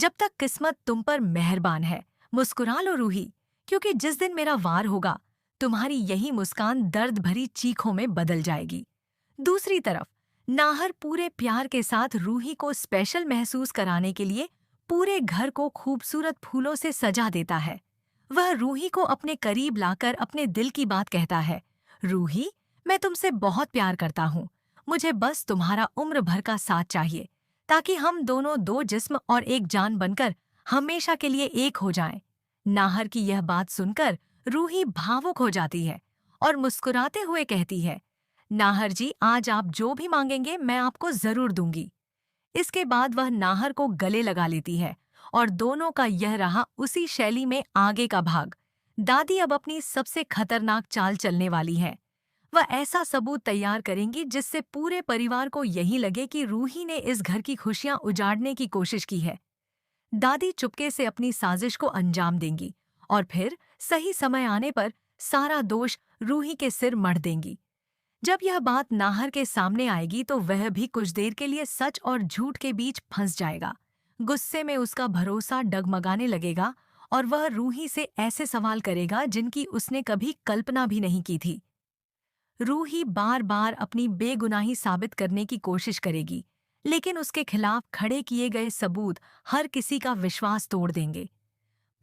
जब तक किस्मत तुम पर मेहरबान है, मुस्कुरा लो रूही, क्योंकि जिस दिन मेरा वार होगा, तुम्हारी यही मुस्कान दर्द भरी चीखों में बदल जाएगी। दूसरी तरफ नाहर पूरे प्यार के साथ रूही को स्पेशल महसूस कराने के लिए पूरे घर को खूबसूरत फूलों से सजा देता है। वह रूही को अपने करीब लाकर अपने दिल की बात कहता है। रूही, मैं तुमसे बहुत प्यार करता हूँ। मुझे बस तुम्हारा उम्र भर का साथ चाहिए, ताकि हम दोनों दो जिस्म और एक जान बनकर हमेशा के लिए एक हो जाएं। नाहर की यह बात सुनकर रूही भावुक हो जाती है और मुस्कुराते हुए कहती है, नाहर जी, आज आप जो भी मांगेंगे मैं आपको जरूर दूंगी। इसके बाद वह नाहर को गले लगा लेती है और दोनों का यह रहा उसी शैली में आगे का भाग। दादी अब अपनी सबसे खतरनाक चाल चलने वाली है। वह ऐसा सबूत तैयार करेंगी जिससे पूरे परिवार को यही लगे कि रूही ने इस घर की खुशियां उजाड़ने की कोशिश की है। दादी चुपके से अपनी साजिश को अंजाम देंगी और फिर सही समय आने पर सारा दोष रूही के सिर मढ़ देंगी। जब यह बात नाहर के सामने आएगी तो वह भी कुछ देर के लिए सच और झूठ के बीच फंस जाएगा। गुस्से में उसका भरोसा डगमगाने लगेगा और वह रूही से ऐसे सवाल करेगा जिनकी उसने कभी कल्पना भी नहीं की थी। रूही बार बार अपनी बेगुनाही साबित करने की कोशिश करेगी, लेकिन उसके खिलाफ खड़े किए गए सबूत हर किसी का विश्वास तोड़ देंगे।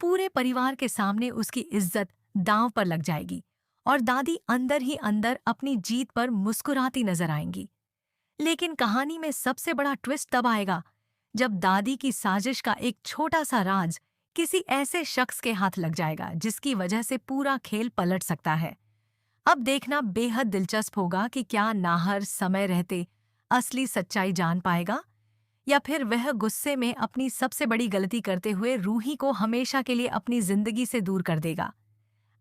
पूरे परिवार के सामने उसकी इज्जत दांव पर लग जाएगी और दादी अंदर ही अंदर अपनी जीत पर मुस्कुराती नजर आएंगी। लेकिन कहानी में सबसे बड़ा ट्विस्ट तब आएगा जब दादी की साजिश का एक छोटा सा राज किसी ऐसे शख्स के हाथ लग जाएगा जिसकी वजह से पूरा खेल पलट सकता है। अब देखना बेहद दिलचस्प होगा कि क्या नाहर समय रहते असली सच्चाई जान पाएगा या फिर वह गुस्से में अपनी सबसे बड़ी गलती करते हुए रूही को हमेशा के लिए अपनी जिंदगी से दूर कर देगा।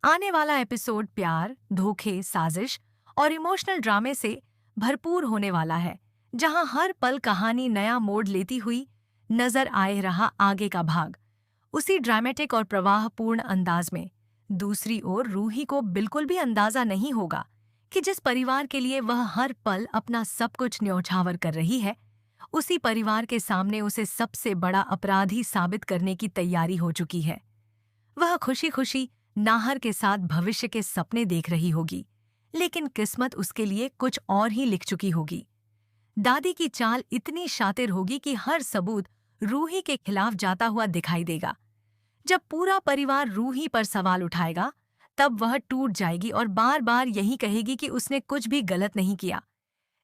आने वाला एपिसोड प्यार, धोखे, साजिश और इमोशनल ड्रामे से भरपूर होने वाला है, जहां हर पल कहानी नया मोड़ लेती हुई नजर आए रहा आगे का भाग, उसी ड्रामेटिक और प्रवाहपूर्ण अंदाज में। दूसरी ओर रूही को बिल्कुल भी अंदाजा नहीं होगा कि जिस परिवार के लिए वह हर पल अपना सब कुछ न्यौछावर कर रही है, उसी परिवार के सामने उसे सबसे बड़ा अपराधी साबित करने की तैयारी हो चुकी है। वह खुशी खुशी नाहर के साथ भविष्य के सपने देख रही होगी, लेकिन किस्मत उसके लिए कुछ और ही लिख चुकी होगी। दादी की चाल इतनी शातिर होगी कि हर सबूत रूही के खिलाफ जाता हुआ दिखाई देगा। जब पूरा परिवार रूही पर सवाल उठाएगा, तब वह टूट जाएगी और बार बार यही कहेगी कि उसने कुछ भी गलत नहीं किया।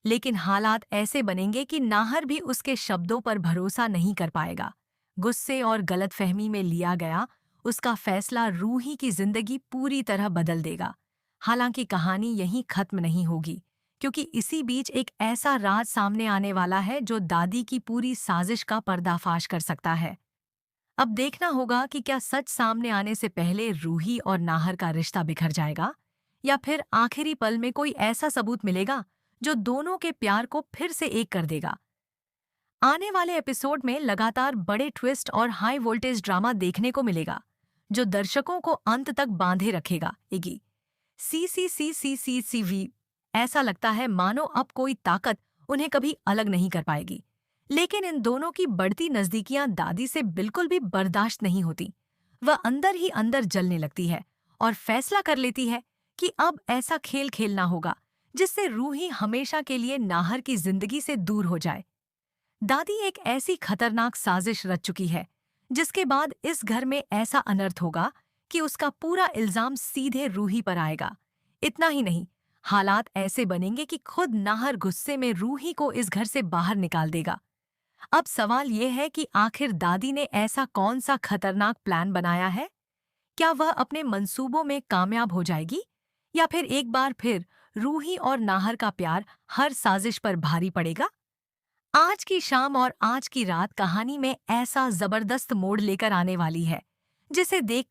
लेकिन हालात ऐसे बनेंगे कि नाहर भी उसके शब्दों पर भरोसा नहीं कर पाएगा। गुस्से और गलतफहमी में लिया गया उसका फैसला रूही की जिंदगी पूरी तरह बदल देगा। हालांकि कहानी यहीं खत्म नहीं होगी, क्योंकि इसी बीच एक ऐसा राज सामने आने वाला है जो दादी की पूरी साजिश का पर्दाफाश कर सकता है। अब देखना होगा कि क्या सच सामने आने से पहले रूही और नाहर का रिश्ता बिखर जाएगा या फिर आखिरी पल में कोई ऐसा सबूत मिलेगा जो दोनों के प्यार को फिर से एक कर देगा। आने वाले एपिसोड में लगातार बड़े ट्विस्ट और हाई वोल्टेज ड्रामा देखने को मिलेगा, जो दर्शकों को अंत तक बांधे रखेगा। एगी सी ऐसा लगता है मानो अब कोई ताकत उन्हें कभी अलग नहीं कर पाएगी। लेकिन इन दोनों की बढ़ती नजदीकियां दादी से बिल्कुल भी बर्दाश्त नहीं होती। वह अंदर ही अंदर जलने लगती है और फैसला कर लेती है कि अब ऐसा खेल खेलना होगा जिससे रूही हमेशा के लिए नाहर की जिंदगी से दूर हो जाए। दादी एक ऐसी खतरनाक साजिश रच चुकी है जिसके बाद इस घर में ऐसा अनर्थ होगा कि उसका पूरा इल्जाम सीधे रूही पर आएगा। इतना ही नहीं, हालात ऐसे बनेंगे कि खुद नाहर गुस्से में रूही को इस घर से बाहर निकाल देगा। अब सवाल यह है कि आखिर दादी ने ऐसा कौन सा खतरनाक प्लान बनाया है? क्या वह अपने मंसूबों में कामयाब हो जाएगी या फिर एक बार फिर रूही और नाहर का प्यार हर साजिश पर भारी पड़ेगा? आज की शाम और आज की रात कहानी में ऐसा जबरदस्त मोड़ लेकर आने वाली है जिसे देख